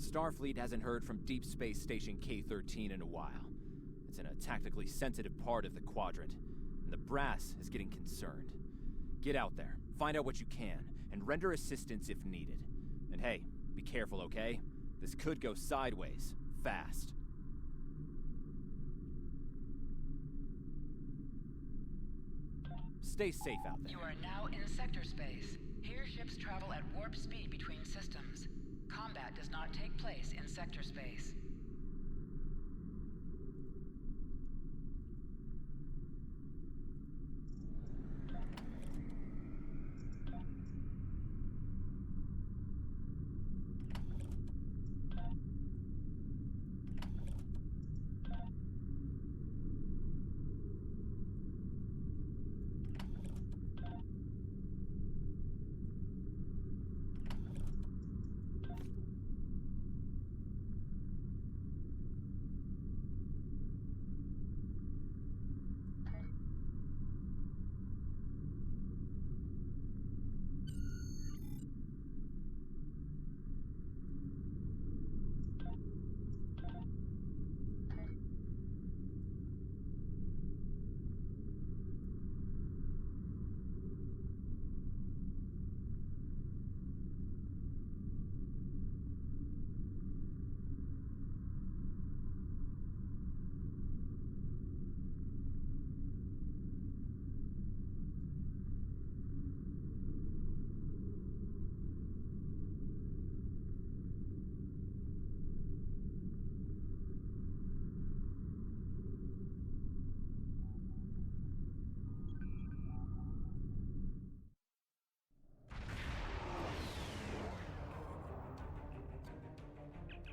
Starfleet hasn't heard from Deep Space Station K-13 in a while. It's in a tactically sensitive part of the quadrant, and the brass is getting concerned. Get out there, find out what you can, and render assistance if needed. And hey, be careful, okay? This could go sideways, fast. Stay safe out there. You are now in sector space. Here ships travel at warp speed between systems. Combat does not take place in sector space.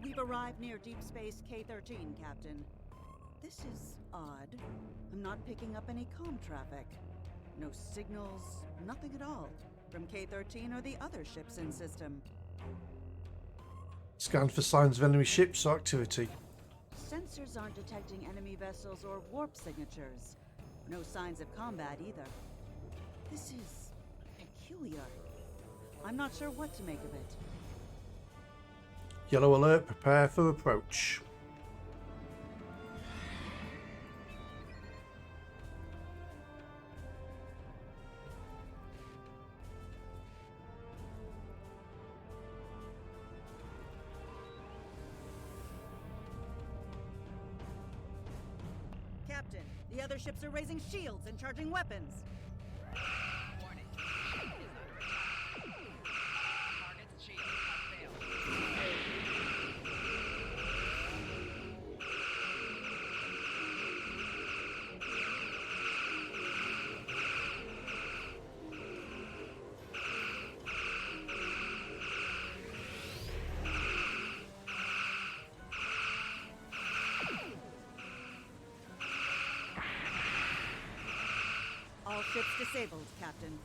We've arrived near Deep Space K-13, Captain. This is odd. I'm not picking up any comm traffic. No signals, nothing at all, from K-13 or the other ships in system. Scan for signs of enemy ships or activity. Sensors aren't detecting enemy vessels or warp signatures. No signs of combat either. This is peculiar. I'm not sure what to make of it. Yellow alert, prepare for approach. Captain, the other ships are raising shields and charging weapons. Warning. Ship is under attack. Target's shields have failed. All ships disabled, Captain.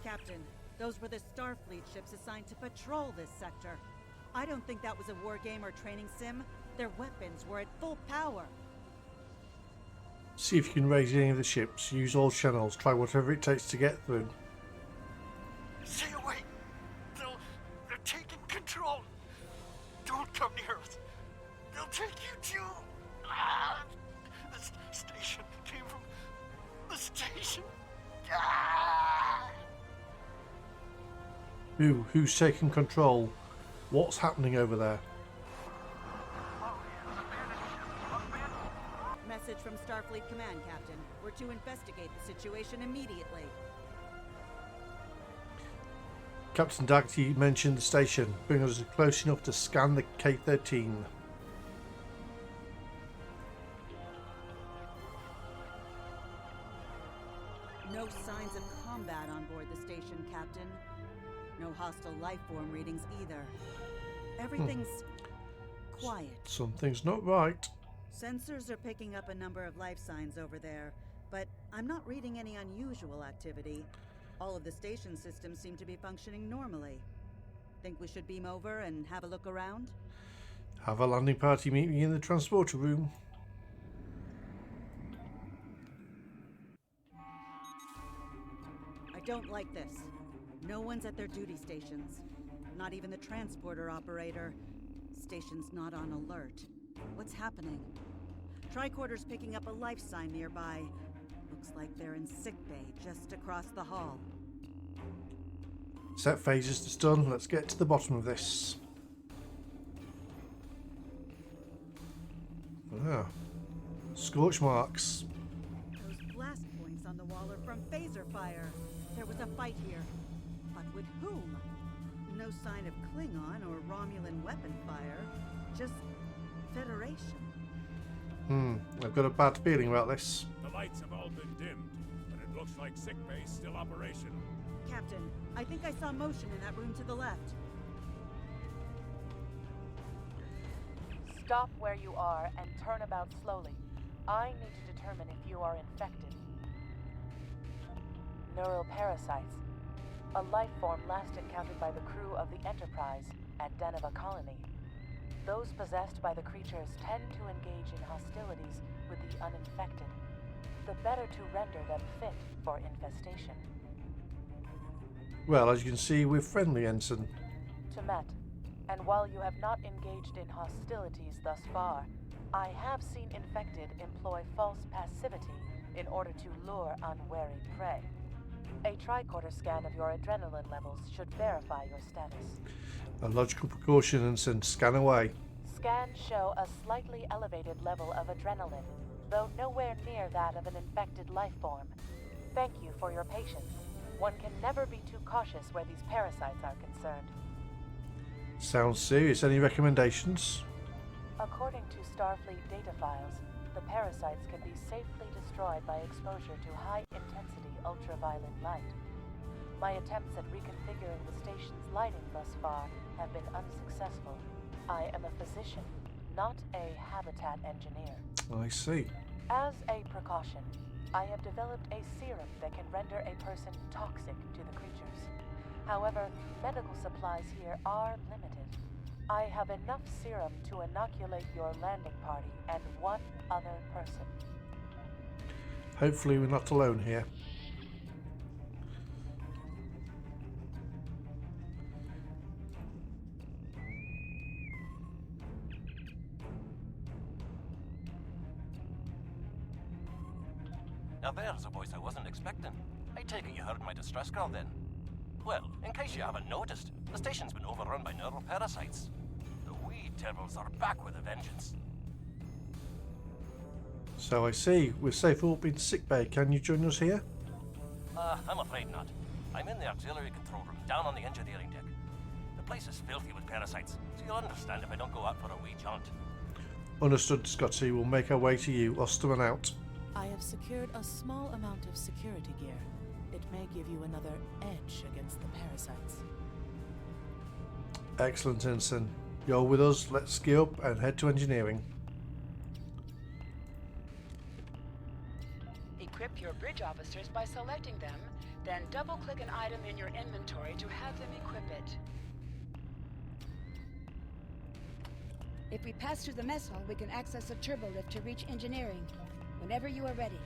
Captain, those were the Starfleet ships assigned to patrol this sector. I don't think that was a war game or training sim. Their weapons were at full power. See if you can raise any of the ships. Use all channels. Try whatever it takes to get through. Stay away! They're taking control! Don't come near us! They'll take you too! Ah, this station came from the station! Ah! Who's taking control? What's happening over there? Message from Starfleet Command, Captain. We're to investigate the situation immediately. Captain Daggett mentioned the station. Bring us close enough to scan the K-13. No signs of combat on board the station, Captain. No hostile life form readings either. Everything's quiet. Something's not right. Sensors are picking up a number of life signs over there, but I'm not reading any unusual activity. All of the station systems seem to be functioning normally. Think we should beam over and have a look around? Have a landing party meet me in the transporter room. don't like this. No one's at their duty stations. Not even the transporter operator. Station's not on alert. What's happening? Tricorder's picking up a life sign nearby. Looks like they're in sickbay just across the hall. Set phases to stun. Let's get to the bottom of this. Ah. Scorch marks. Those blast points on the wall are from phaser fire. There was a fight here. But with whom? No sign of Klingon or Romulan weapon fire. Just Federation. I've got a bad feeling about this. The lights have all been dimmed, but it looks like sickbay's still operational. Captain, I think I saw motion in that room to the left. Stop where you are and turn about slowly. I need to determine if you are infected. Neural parasites. A life form last encountered by the crew of the Enterprise at Deneva Colony. Those possessed by the creatures tend to engage in hostilities with the uninfected. The better to render them fit for infestation. Well, as you can see, we're friendly, Ensign. Temet, and while you have not engaged in hostilities thus far, I have seen infected employ false passivity in order to lure unwary prey. A tricorder scan of your adrenaline levels should verify your status. A logical precaution, Ensign. Scan away. Scans show a slightly elevated level of adrenaline, though nowhere near that of an infected life form. Thank you for your patience. One can never be too cautious where these parasites are concerned. Sounds serious. Any recommendations? According to Starfleet data files, the parasites can be safely destroyed by exposure to high-intensity ultraviolet light. My attempts at reconfiguring the station's lighting thus far have been unsuccessful. I am a physician, not a habitat engineer. I see. As a precaution, I have developed a serum that can render a person toxic to the creatures. However, medical supplies here are limited. I have enough serum to inoculate your landing party and one other person. Hopefully we're not alone here. Now there's a voice I wasn't expecting. I take it you heard my distress call then? Well, in case you haven't noticed, the station's been overrun by neural parasites. The wee devils are back with a vengeance. So I see. We're safe up in sickbay. Can you join us here? I'm afraid not. I'm in the auxiliary control room, down on the engineering deck. The place is filthy with parasites, so you'll understand if I don't go out for a wee jaunt. Understood, Scotty. We'll make our way to you. Osterman out. I have secured a small amount of security gear. It may give you another edge against the parasites. Excellent, Ensign. You're with us. Let's gear up and head to engineering. Equip your bridge officers by selecting them, then double-click an item in your inventory to have them equip it. If we pass through the mess hall, we can access a turbo lift to reach engineering. Whenever you are ready.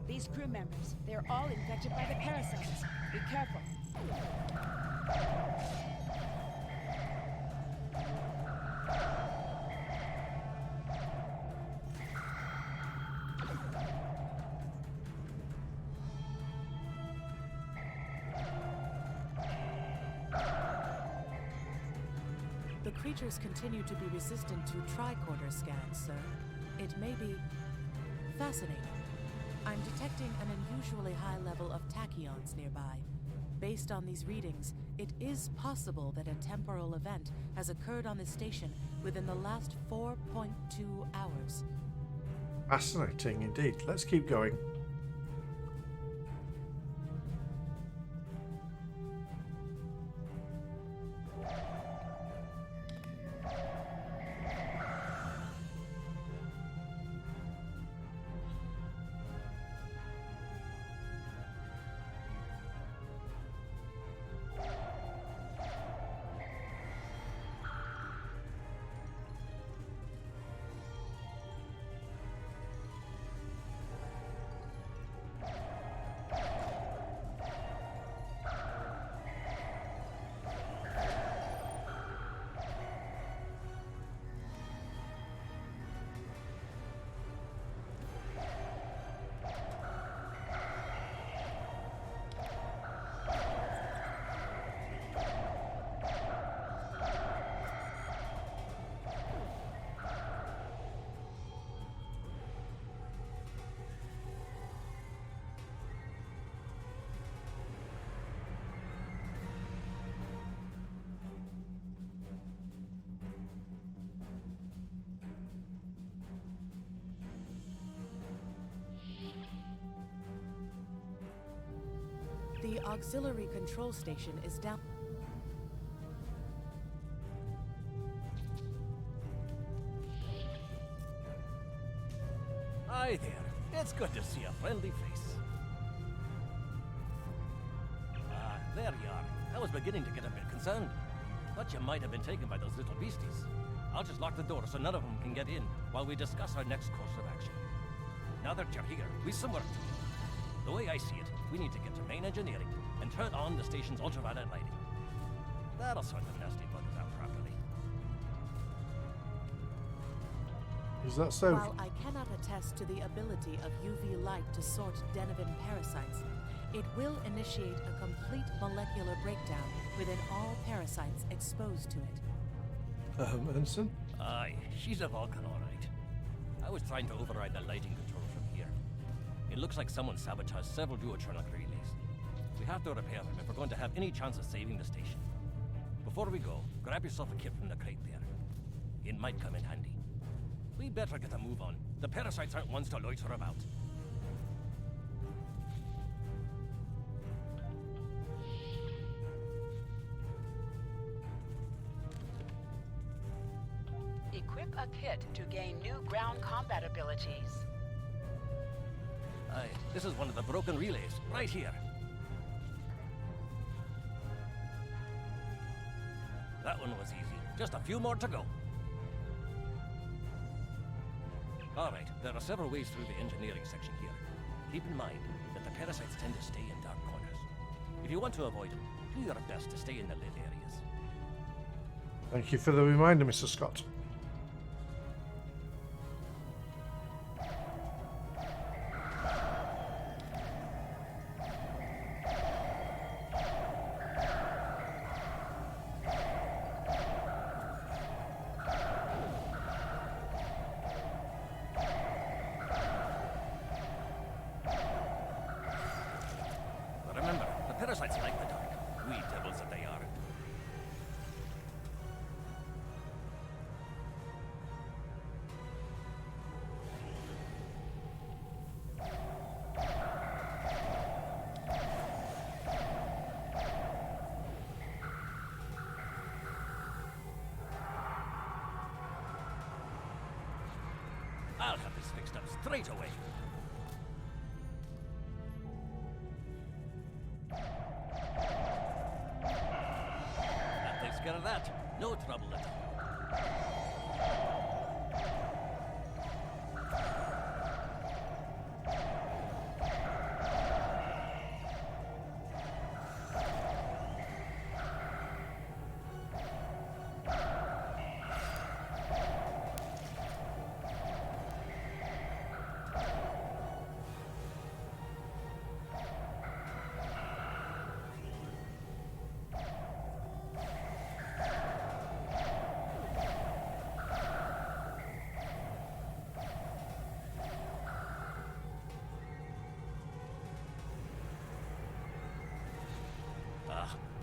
These crew members, they're all infected by the parasites. Be careful. The creatures continue to be resistant to tricorder scans, sir. It may be fascinating. I'm detecting an unusually high level of tachyons nearby. Based on these readings, it is possible that a temporal event has occurred on this station within the last 4.2 hours. Fascinating indeed. Let's keep going. The auxiliary control station is down. Hi there. It's good to see a friendly face. There you are. I was beginning to get a bit concerned. Thought you might have been taken by those little beasties. I'll just lock the door so none of them can get in while we discuss our next course of action. Now that you're here, we've some work to do. The way I see it, we need to get to main engineering and turn on the station's ultraviolet lighting. That'll sort the nasty buggers out properly. Is that so? While I cannot attest to the ability of UV light to sort Deniven parasites, it will initiate a complete molecular breakdown within all parasites exposed to it. Ensign? Aye, she's a Vulcan, all right. I was trying to override the lighting controls from here. It looks like someone sabotaged several duotronic relays. We have to repair them if we're going to have any chance of saving the station. Before we go, grab yourself a kit from the crate there. It might come in handy. We better get a move on. The parasites aren't ones to loiter about. Equip a kit to gain new ground combat abilities. Aye, this is one of the broken relays, right here. That one was easy. Just a few more to go. All right, there are several ways through the engineering section here. Keep in mind that the parasites tend to stay in dark corners. If you want to avoid them, do your best to stay in the lit areas. Thank you for the reminder, Mr. Scott. Remember, the parasites like the dark. Wee devils that they are. I'll have this fixed up straight away. That takes care of that. No trouble at all.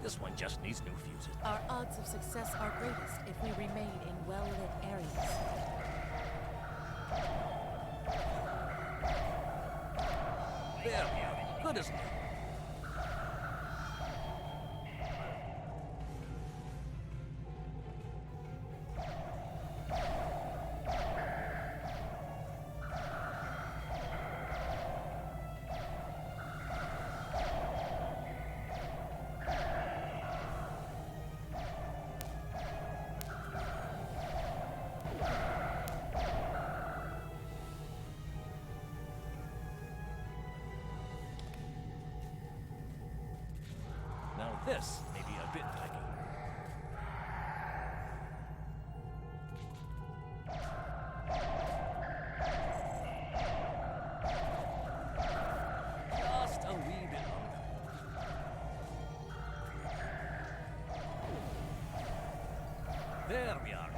This one just needs new fuses. Our odds of success are greatest if we remain in well-lit areas. There we are. Good as new. Now this may be a bit tricky. Just a wee bit longer. There we are.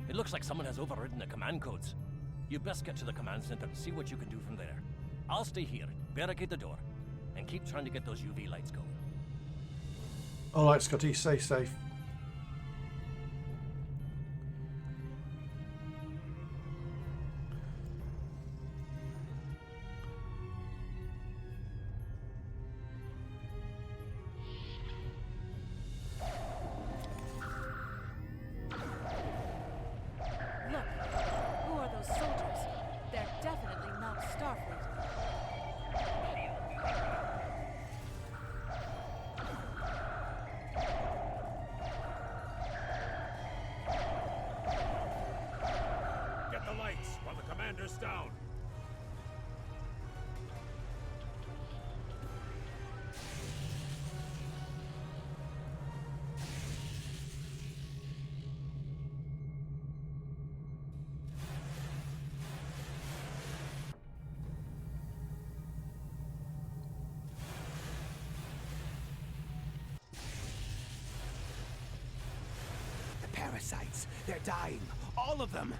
It looks like someone has overridden the command codes. You best get to the command center and see what you can do from there. I'll stay here, barricade the door, and keep trying to get those UV lights going. Alright, Scotty, stay safe. Look, who are those soldiers? They're definitely not Starfleet. Get the lights while the commander's down. The parasites, they're dying. All of them.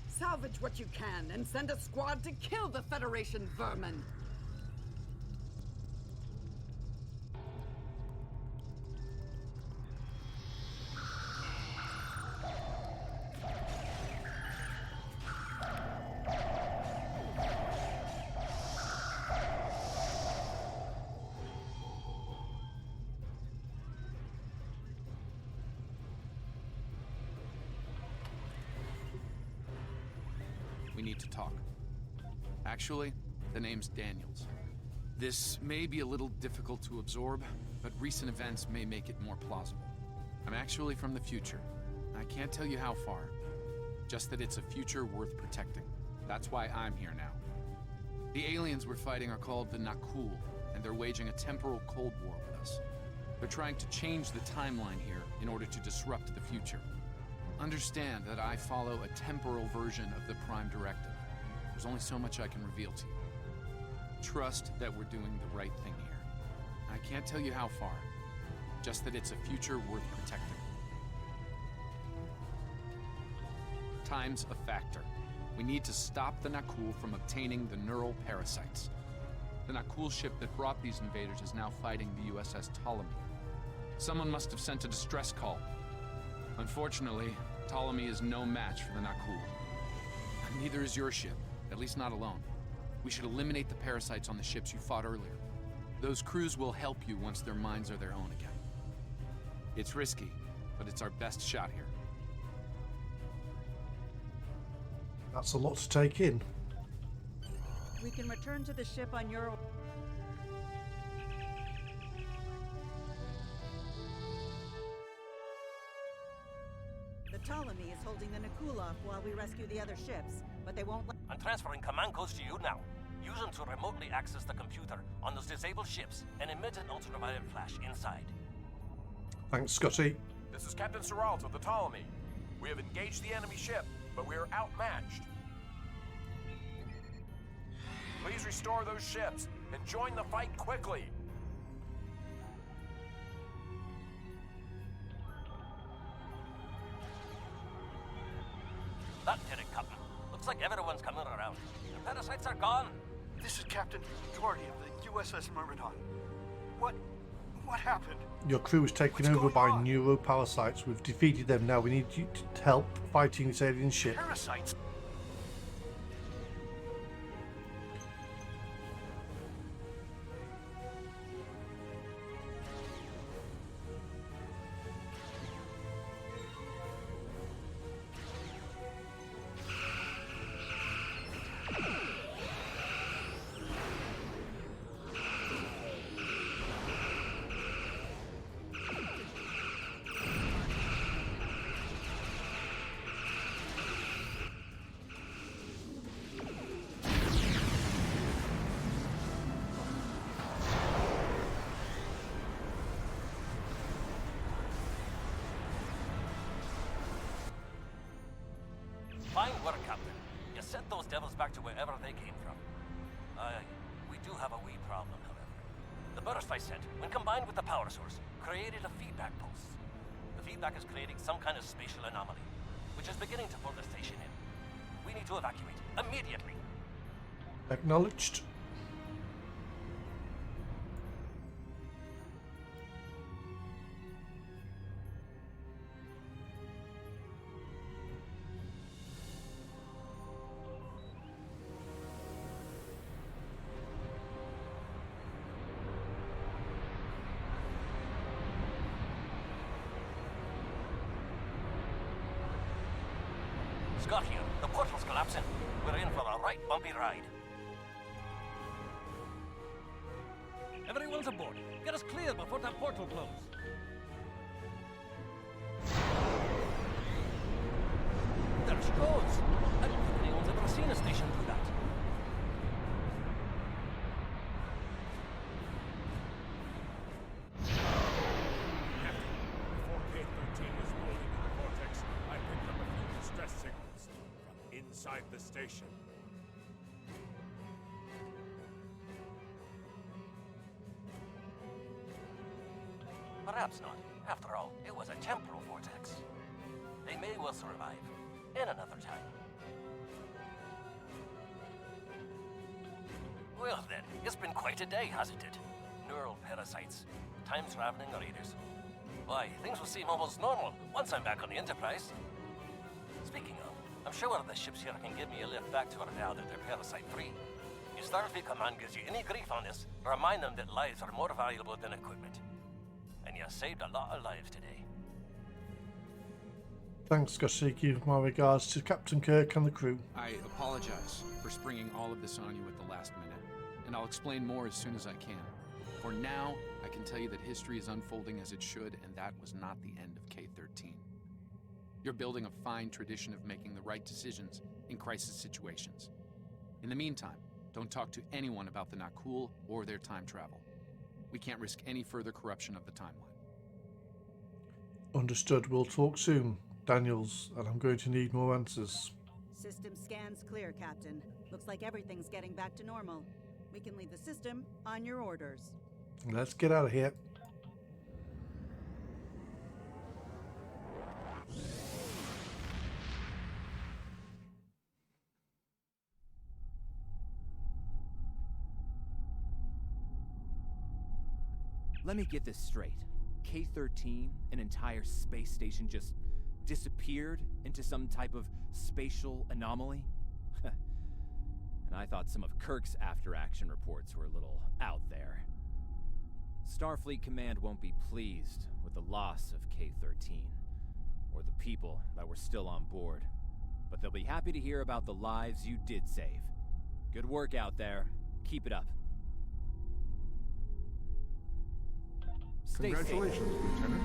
Salvage what you can and send a squad to kill the Federation vermin. We need to talk. Actually, the name's Daniels. This may be a little difficult to absorb, but recent events may make it more plausible. I'm actually from the future. I can't tell you how far. Just that it's a future worth protecting. That's why I'm here now. The aliens we're fighting are called the Nakul, and they're waging a temporal Cold War with us. They're trying to change the timeline here in order to disrupt the future. Understand that I follow a temporal version of the Prime Directive. There's only so much I can reveal to you. Trust that we're doing the right thing here. I can't tell you how far, just that it's a future worth protecting. Time's a factor. We need to stop the Nakul from obtaining the neural parasites. The Nakul ship that brought these invaders is now fighting the USS Ptolemy. Someone must have sent a distress call. Unfortunately, Ptolemy is no match for the Nakul. Neither is your ship, at least not alone. We should eliminate the parasites on the ships you fought earlier. Those crews will help you once their minds are their own again. It's risky, but it's our best shot here. That's a lot to take in. We can return to the ship on your... The Ptolemy is holding the Nakul off while we rescue the other ships, but they won't let... I'm transferring command codes to you now. Use them to remotely access the computer on those disabled ships and emit an ultraviolet flash inside. Thanks, Scotty. This is Captain Seralt of the Ptolemy. We have engaged the enemy ship, but we are outmatched. Please restore those ships and join the fight quickly. That did it, Captain. Looks like everyone's coming around. The parasites are gone. This is Captain Gordy of the USS Myrmidon. What happened? Your crew was taken over by neuroparasites. We've defeated them. Now we need you to help fighting this alien ship. Parasites? Fine work, Captain. You sent those devils back to wherever they came from. We do have a wee problem, however. The burst I sent, when combined with the power source, created a feedback pulse. The feedback is creating some kind of spatial anomaly. which is beginning to pull the station in. We need to evacuate immediately. Acknowledged. Scott here. The portal's collapsing. We're in for a right bumpy ride. Everyone's aboard. Get us clear before that portal blows. There she goes. I don't think anyone's ever seen a station do that. Captain, before K-13 was rolled into the vortex, I picked up a few distress signals from inside the station. Perhaps not. After all, it was a temporal vortex. They may well survive. In another time. Well then, it's been quite a day, hasn't it? Neural parasites, time-traveling raiders. Why, things will seem almost normal once I'm back on the Enterprise. Speaking of, I'm sure the ships here can give me a lift back to Earth now that they're parasite-free. If Starfleet Command gives you any grief on this, remind them that lives are more valuable than equipment. And you saved a lot of lives today. Thanks, Scotty. Give my regards to Captain Kirk and the crew. I apologize for springing all of this on you at the last minute, and I'll explain more as soon as I can. For now, I can tell you that history is unfolding as it should, and that was not the end of K-13. You're building a fine tradition of making the right decisions in crisis situations. In the meantime, don't talk to anyone about the Nakul or their time travel. We can't risk any further corruption of the timeline. Understood. We'll talk soon, Daniels, and I'm going to need more answers. System scans clear, Captain. Looks like everything's getting back to normal. We can leave the system on your orders. Let's get out of here. Let me get this straight. K-13, an entire space station, just disappeared into some type of spatial anomaly? And I thought some of Kirk's after-action reports were a little out there. Starfleet Command won't be pleased with the loss of K-13, or the people that were still on board. But they'll be happy to hear about the lives you did save. Good work out there. Keep it up. Congratulations, Lieutenant.